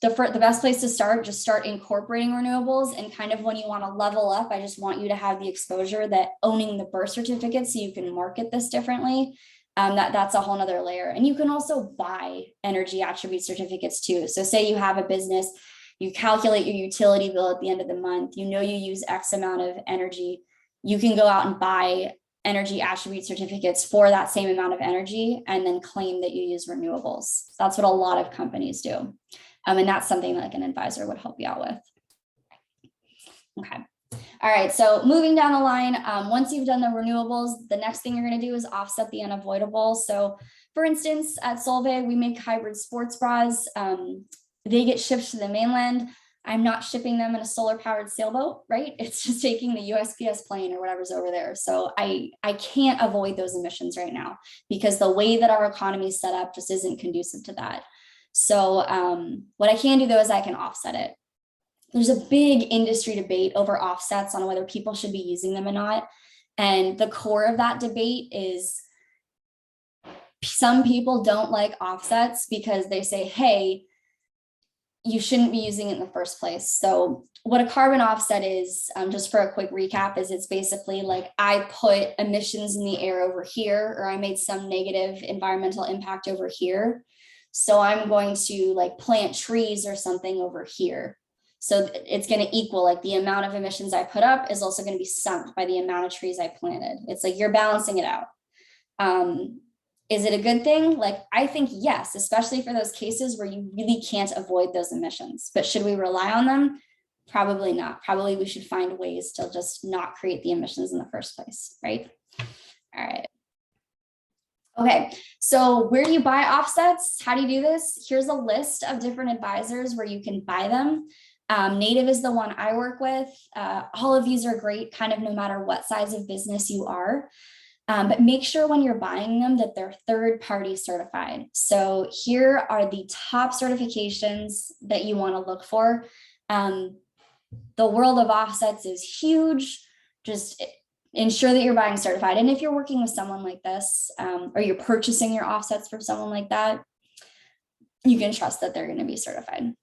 the best place to start, just start incorporating renewables, and kind of when you want to level up, I just want you to have the exposure that owning the birth certificate so you can market this differently. That's a whole nother layer. And you can also buy energy attribute certificates too. So say you have a business, you calculate your utility bill at the end of the month, you know you use X amount of energy, you can go out and buy energy attribute certificates for that same amount of energy and then claim that you use renewables. That's what a lot of companies do. And that's something that like an advisor would help you out with. Okay. All right. So moving down the line, once you've done the renewables, the next thing you're going to do is offset the unavoidable. So for instance, at Solvay, we make hybrid sports bras. They get shipped to the mainland. I'm not shipping them in a solar powered sailboat, right? It's just taking the USPS plane or whatever's over there. So I can't avoid those emissions right now because the way that our economy is set up just isn't conducive to that. So what I can do though is I can offset it. There's a big industry debate over offsets on whether people should be using them or not. And the core of that debate is some people don't like offsets because they say, hey, you shouldn't be using it in the first place. So what a carbon offset is, just for a quick recap, is it's basically like I put emissions in the air over here, or I made some negative environmental impact over here. So I'm going to like plant trees or something over here. So it's going to equal like the amount of emissions I put up is also going to be sunk by the amount of trees I planted. It's like you're balancing it out. Is it a good thing? Like, I think yes, especially for those cases where you really can't avoid those emissions. But should we rely on them? Probably not. Probably we should find ways to just not create the emissions in the first place, right? All right. Okay, so where do you buy offsets? How do you do this? Here's a list of different advisors where you can buy them. Native is the one I work with. All of these are great, kind of no matter what size of business you are. But make sure when you're buying them that they're third-party certified. So here are the top certifications that you want to look for. The world of offsets is huge. Just ensure that you're buying certified. And if you're working with someone like this, or you're purchasing your offsets from someone like that, you can trust that they're going to be certified.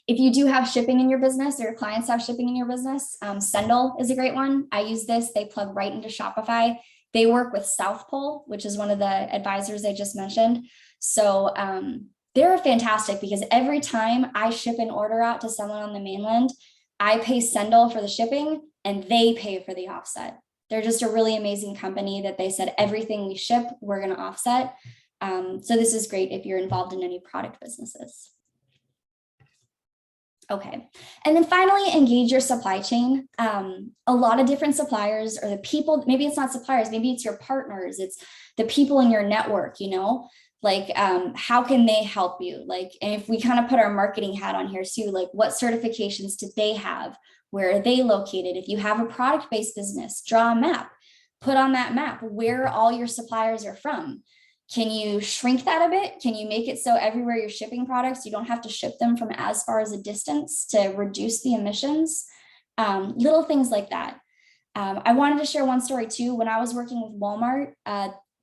If you do have shipping in your business, or your clients have shipping in your business, Sendle is a great one. I use this. They plug right into Shopify. They work with South Pole, which is one of the advisors I just mentioned. So they're fantastic because every time I ship an order out to someone on the mainland, I pay Sendle for the shipping and they pay for the offset. They're just a really amazing company that they said everything we ship, we're going to offset. So this is great if you're involved in any product businesses. Okay, and then finally, engage your supply chain. A lot of different suppliers, or the people, maybe it's not suppliers, maybe it's your partners, it's the people in your network, you know, like how can they help you? Like, and if we kind of put our marketing hat on here too, like what certifications do they have? Where are they located? If you have a product-based business, draw a map, put on that map where all your suppliers are from. Can you shrink that a bit? Can you make it so everywhere you're shipping products, you don't have to ship them from as far as a distance to reduce the emissions? Little things like that. I wanted to share one story too. When I was working with Walmart,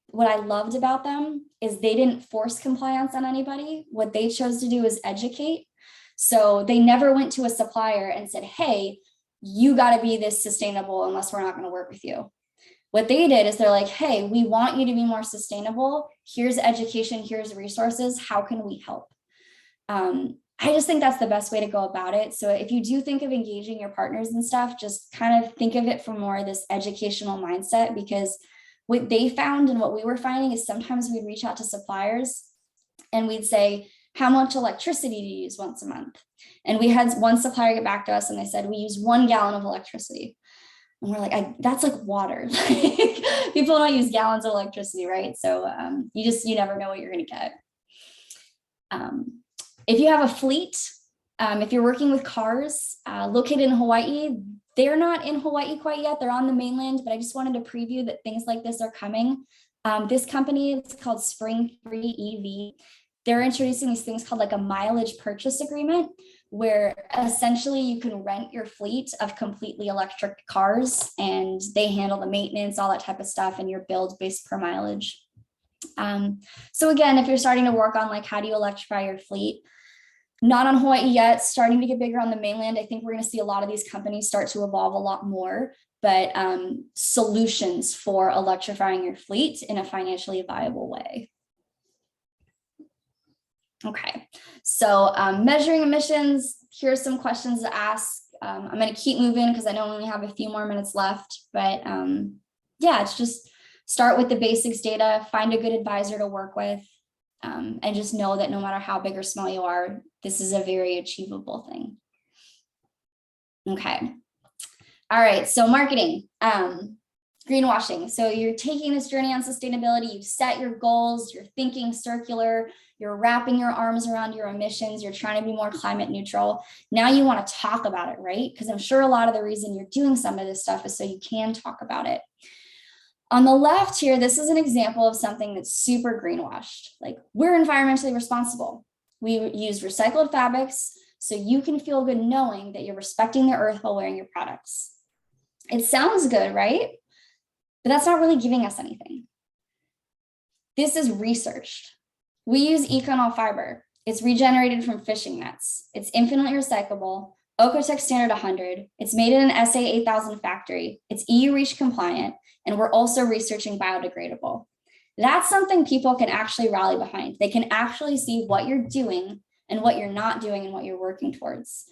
what I loved about them is they didn't force compliance on anybody. What they chose to do is educate. So they never went to a supplier and said, hey, you got to be this sustainable unless we're not going to work with you. What they did is they're like, hey, we want you to be more sustainable. Here's education, here's resources. How can we help? I just think that's the best way to go about it. So if you do think of engaging your partners and stuff, just kind of think of it from more this educational mindset, because what they found and what we were finding is sometimes we'd reach out to suppliers and we'd say, how much electricity do you use once a month? And we had one supplier get back to us and they said, we use 1 gallon of electricity. And we're like, that's like water. People don't use gallons of electricity, right? So you never know what you're going to get. If you have a fleet, if you're working with cars located in Hawaii, they're not in Hawaii quite yet. They're on the mainland, but I just wanted to preview that things like this are coming. This company is called Spring Free EV. They're introducing these things called like a mileage purchase agreement, where essentially you can rent your fleet of completely electric cars and they handle the maintenance, all that type of stuff, and you're billed based per mileage. So again, if you're starting to work on like how do you electrify your fleet, not on Hawaii yet, starting to get bigger on the mainland, I think we're going to see a lot of these companies start to evolve a lot more, but solutions for electrifying your fleet in a financially viable way. Okay, so measuring emissions, here's some questions to ask. I'm going to keep moving because I know we only have a few more minutes left, but yeah, it's just start with the basics data, find a good advisor to work with, and just know that no matter how big or small you are, this is a very achievable thing. Okay, all right, so marketing. Greenwashing. So you're taking this journey on sustainability, you've set your goals, you're thinking circular, you're wrapping your arms around your emissions, you're trying to be more climate neutral. Now you want to talk about it, right? Because I'm sure a lot of the reason you're doing some of this stuff is so you can talk about it. On the left here, this is an example of something that's super greenwashed. Like, we're environmentally responsible. We use recycled fabrics, so you can feel good knowing that you're respecting the earth while wearing your products. It sounds good, right? But that's not really giving us anything. This is researched. We use Econol fiber. It's regenerated from fishing nets. It's infinitely recyclable, Okotex standard 100. It's made in an SA 8000 factory. It's EU REACH compliant, and we're also researching biodegradable. That's something people can actually rally behind. They can actually see what you're doing and what you're not doing and what you're working towards.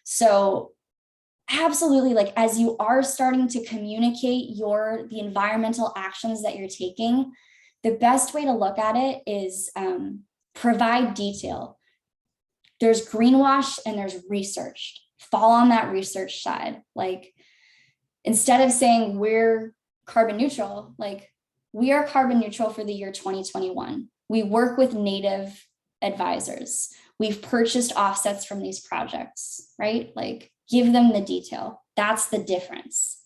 So absolutely, like as you are starting to communicate the environmental actions that you're taking, the best way to look at it is provide detail. There's greenwash and there's research. Fall on that research side. Like, instead of saying we're carbon neutral, like, we are carbon neutral for the year 2021. We work with native advisors. We've purchased offsets from these projects, right? Like, give them the detail. That's the difference.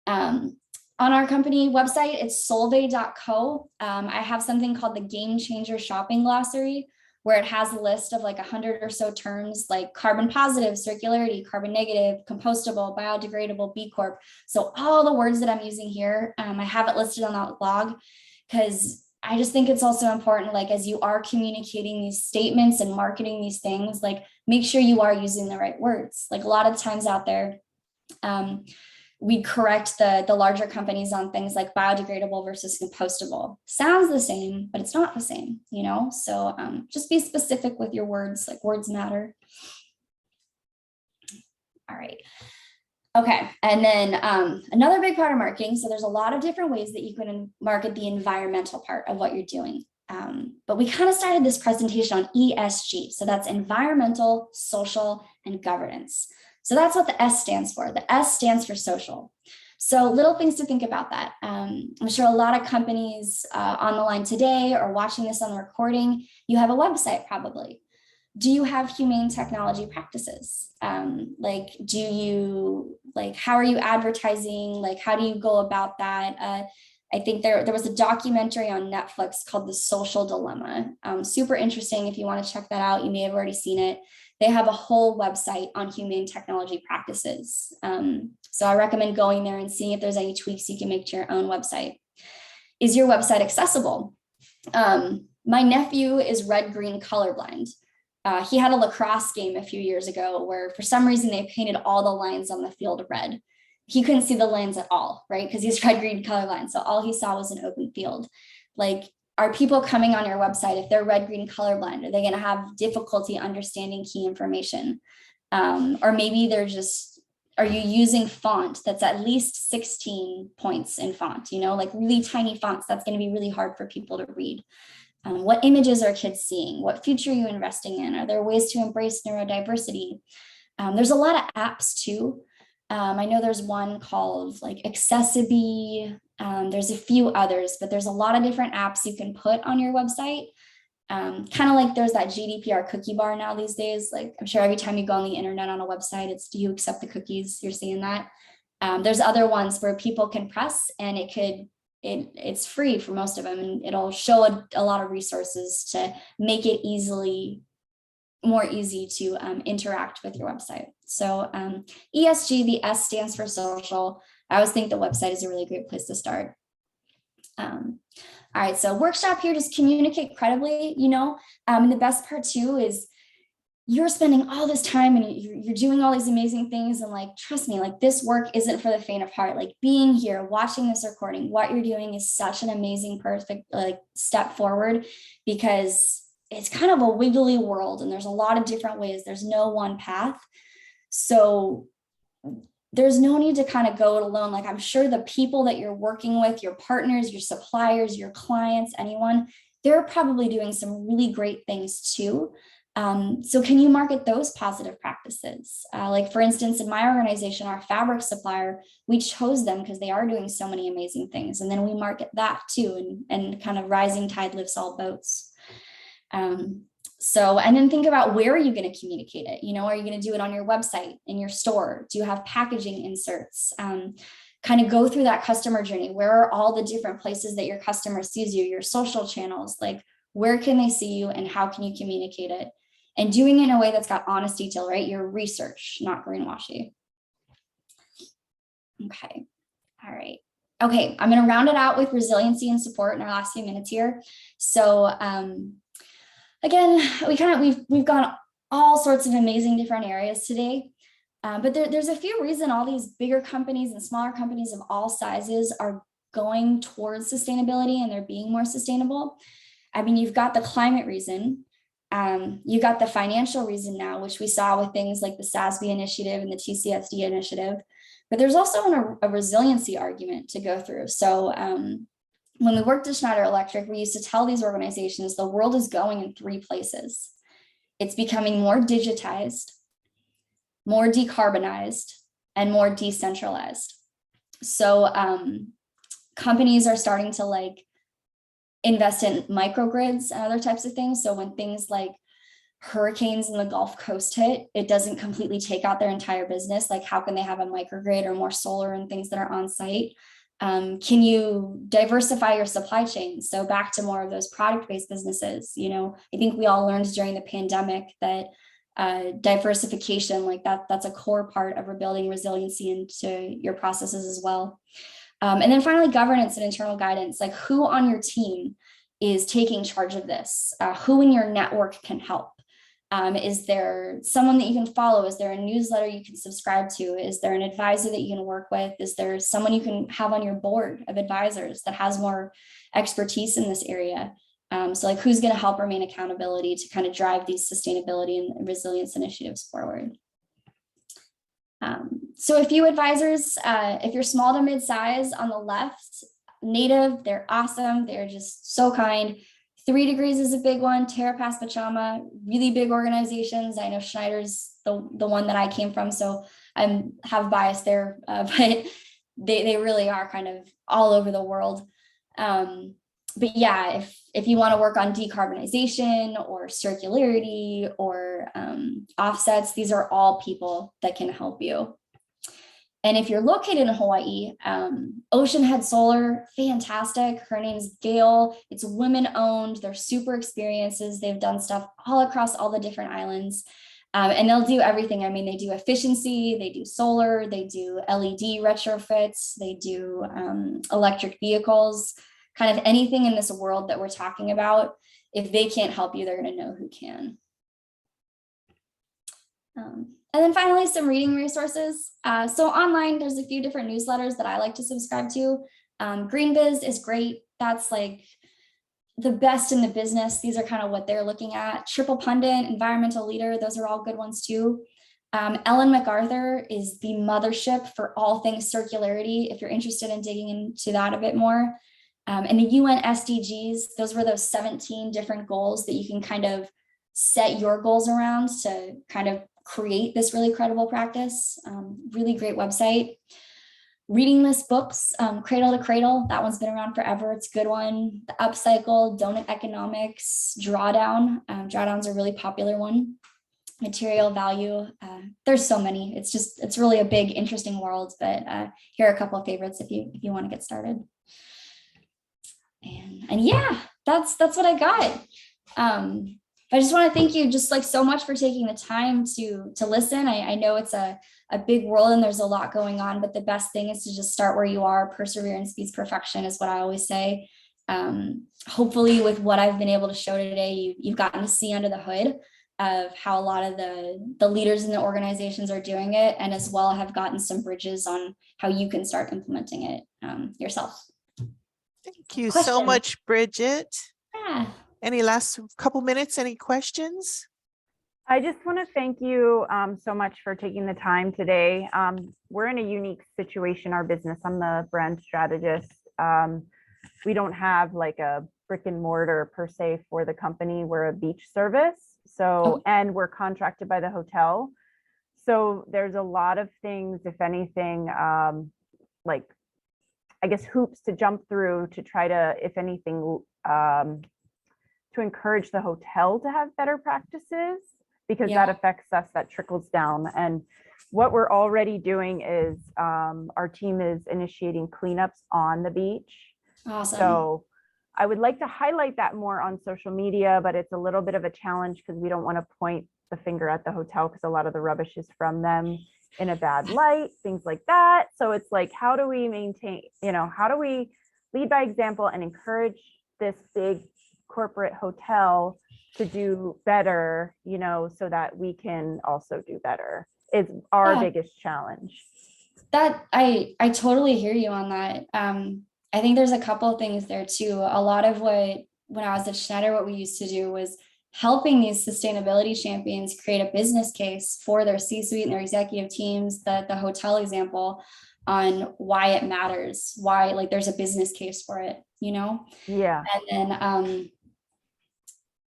On our company website, it's solvay.co. I have something called the Game Changer Shopping Glossary, where it has a list of like 100 or so terms like carbon positive, circularity, carbon negative, compostable, biodegradable, B Corp. So all the words that I'm using here, I have it listed on that blog, because I just think it's also important, like, as you are communicating these statements and marketing these things, like, make sure you are using the right words. Like, a lot of times out there, we correct the larger companies on things like biodegradable versus compostable. Sounds the same, but it's not the same, you know? So just be specific with your words, like, words matter. All right. Okay, and then another big part of marketing, so there's a lot of different ways that you can market the environmental part of what you're doing. But we kind of started this presentation on ESG. So that's environmental, social, and governance. So that's what the S stands for. The S stands for social. So little things to think about that. I'm sure a lot of companies on the line today or watching this on the recording, you have a website probably. Do you have humane technology practices? Like, how are you advertising? Like, how do you go about that? I think there was a documentary on Netflix called The Social Dilemma. Super interesting. If you want to check that out, you may have already seen it. They have a whole website on humane technology practices. So I recommend going there and seeing if there's any tweaks you can make to your own website. Is your website accessible? My nephew is red-green colorblind. He had a lacrosse game a few years ago where for some reason they painted all the lines on the field red. He couldn't see the lines at all, right? Because he's red-green colorblind. So all he saw was an open field. Like, are people coming on your website, if they're red-green colorblind, are they going to have difficulty understanding key information? Or maybe they're just, are you using font that's at least 16 points in font, you know, like really tiny fonts? That's going to be really hard for people to read. What images are kids seeing? What future are you investing in? Are there ways to embrace neurodiversity? There's a lot of apps too. I know there's one called like Accessibility. There's a few others, but there's a lot of different apps you can put on your website. Kind of like there's that GDPR cookie bar now these days. Like, I'm sure every time you go on the internet on a website, it's, do you accept the cookies? You're seeing that. There's other ones where people can press and it's free for most of them, and it'll show a lot of resources to make it more easy to interact with your website. So ESG, the S stands for social. I always think the website is a really great place to start. All right, so workshop here, just communicate credibly, you know, and the best part too is you're spending all this time and you're doing all these amazing things. And like, trust me, like, this work isn't for the faint of heart. Like, being here, watching this recording, what you're doing is such an amazing, perfect, like, step forward, because it's kind of a wiggly world and there's a lot of different ways. There's no one path. So there's no need to kind of go it alone. Like, I'm sure the people that you're working with, your partners, your suppliers, your clients, anyone, they're probably doing some really great things too. So can you market those positive practices? Like, for instance, in my organization, our fabric supplier, we chose them because they are doing so many amazing things. And then we market that too, and kind of rising tide lifts all boats. And then think about, where are you going to communicate it? You know, are you going to do it on your website, in your store? Do you have packaging inserts? Kind of go through that customer journey. Where are all the different places that your customer sees you, your social channels? Like, where can they see you and how can you communicate it? And doing it in a way that's got honest detail, right? Your research, not greenwashy. Okay. All right. Okay. I'm going to round it out with resiliency and support in our last few minutes here. So, again, we've gone all sorts of amazing different areas today, but there's a few reasons all these bigger companies and smaller companies of all sizes are going towards sustainability and they're being more sustainable. I mean, you've got the climate reason, you got the financial reason now, which we saw with things like the SASB initiative and the TCFD initiative, but there's also a resiliency argument to go through. So when we worked at Schneider Electric, we used to tell these organizations the world is going in 3 places. It's becoming more digitized, more decarbonized, and more decentralized. So companies are starting to like invest in microgrids and other types of things. So when things like hurricanes in the Gulf Coast hit, it doesn't completely take out their entire business. Like, how can they have a microgrid or more solar and things that are on site? Can you diversify your supply chain? So back to more of those product-based businesses. You know, I think we all learned during the pandemic that diversification, like that's a core part of rebuilding resiliency into your processes as well. And then finally, governance and internal guidance, like who on your team is taking charge of this? Who in your network can help? Is there someone that you can follow? Is there a newsletter you can subscribe to? Is there an advisor that you can work with? Is there someone you can have on your board of advisors that has more expertise in this area? So like, who's going to help remain accountability to kind of drive these sustainability and resilience initiatives forward? So a few advisors, if you're small to mid-size on the left, Native, they're awesome. They're just so kind. 3 Degrees is a big one. Terrapass Pachama, really big organizations. I know Schneider's the one that I came from, so I have bias there, but they really are kind of all over the world. But yeah, if you want to work on decarbonization or circularity or offsets, these are all people that can help you. And if you're located in Hawaii, Ocean Head Solar, fantastic. Her name's Gail. It's women owned. They're super experiences. They've done stuff all across all the different islands. And they'll do everything. I mean, they do efficiency, they do solar, they do LED retrofits, they do electric vehicles, kind of anything in this world that we're talking about. If they can't help you, they're going to know who can. And then finally, some reading resources. So online, there's a few different newsletters that I like to subscribe to. GreenBiz is great. That's like the best in the business. These are kind of what they're looking at. Triple Pundit, Environmental Leader, those are all good ones too. Ellen MacArthur is the mothership for all things circularity, if you're interested in digging into that a bit more. And the UN SDGs, those were those 17 different goals that you can kind of set your goals around to kind of create this really credible practice. Really great website. Reading List books, Cradle to Cradle, that one's been around forever. It's a good one. The Upcycle, Donut Economics, Drawdown. Drawdown's a really popular one. Material Value. There's so many. It's really a big, interesting world, but here are a couple of favorites if you want to get started. And yeah, that's what I got. I just want to thank you just like so much for taking the time to listen. I know it's a big world and there's a lot going on, but the best thing is to just start where you are. Perseverance beats perfection is what I always say. Hopefully with what I've been able to show today, you've gotten to see under the hood of how a lot of the leaders in the organizations are doing it, and as well have gotten some bridges on how you can start implementing it yourself. Thank you so much, Bridget. Yeah. Any last couple minutes, any questions? I just want to thank you so much for taking the time today. We're in a unique situation, our business. I'm the brand strategist. We don't have like a brick and mortar per se for the company. We're a beach service. So, and we're contracted by the hotel. So there's a lot of things, if anything, like, I guess, hoops to jump through to try to, if anything, to encourage the hotel to have better practices, because that affects us, that trickles down. And what we're already doing is our team is initiating cleanups on the beach. Awesome. So I would like to highlight that more on social media, but it's a little bit of a challenge because we don't want to point the finger at the hotel because a lot of the rubbish is from them in a bad light, things like that. So it's like, how do we maintain, how do we lead by example and encourage this big corporate hotel to do better, so that we can also do better, is our biggest challenge. That I totally hear you on that. I think there's a couple of things there too. A lot of when I was at Schneider, what we used to do was helping these sustainability champions create a business case for their C-suite and their executive teams, the hotel example, on why it matters, why like there's a business case for it, you know? Yeah. And then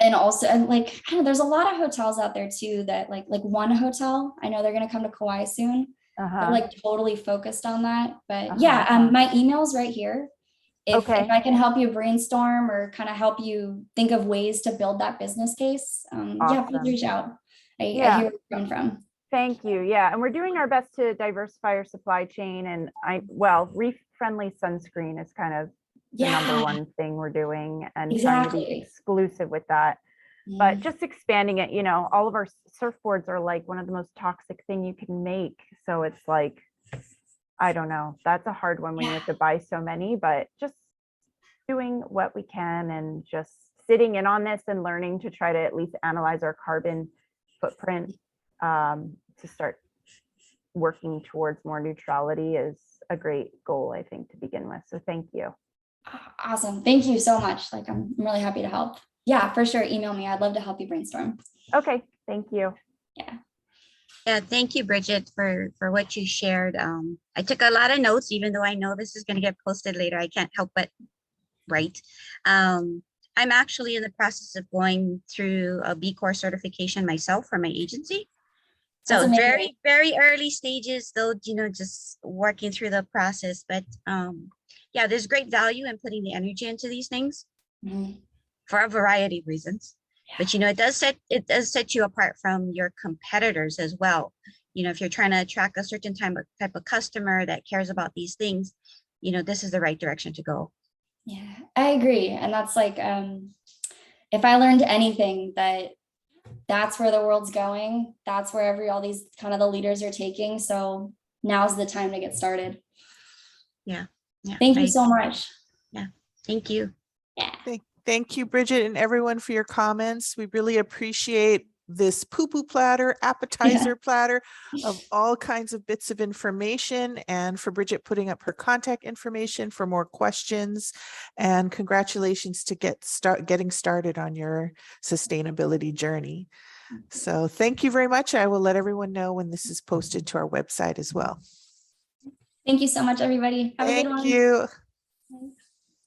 and also, and like, I don't know, there's a lot of hotels out there too that like one hotel, I know they're gonna come to Kauai soon. They're Uh-huh. like totally focused on that. But Uh-huh. yeah, my email's right here. If Okay. I can help you brainstorm or kind of help you think of ways to build that business case, yeah, please Awesome. reach out. I Yeah. hear where you're coming from. Thank you. Yeah. And we're doing our best to diversify our supply chain, and reef-friendly sunscreen is kind of the number Yeah, one thing we're doing, and trying to be exactly. exclusive with that. But just expanding it, all of our surfboards are like one of the most toxic thing you can make. So it's like, I don't know, that's a hard one when you have to buy so many, but just doing what we can and just sitting in on this and learning to try to at least analyze our carbon footprint, to start working towards more neutrality is a great goal, I think, to begin with. So thank you. Awesome. Thank you so much. Like, I'm really happy to help. Yeah, for sure. Email me. I'd love to help you brainstorm. Okay, thank you. Yeah, thank you, Bridget, for what you shared. I took a lot of notes, even though I know this is going to get posted later. I can't help but write. I'm actually in the process of going through a B Corp certification myself for my agency. That's So amazing. very, very early stages, though, just working through the process. But yeah, there's great value in putting the energy into these things Mhm. for a variety of reasons. But it does set you apart from your competitors as well. If you're trying to attract a certain type of customer that cares about these things, this is the right direction to go. Yeah, I agree. And that's like, if I learned anything, that's where the world's going. That's where all these kind of the leaders are taking. So now's the time to get started. Yeah. Thank you so much. Yeah. Thank you. Yeah. Thank you, Bridget, and everyone for your comments. We really appreciate this poo-poo platter, appetizer platter of all kinds of bits of information, and for Bridget putting up her contact information for more questions. And congratulations to getting started on your sustainability journey. So thank you very much. I will let everyone know when this is posted to our website as well. Thank you so much, everybody. Have a good one. Thank you.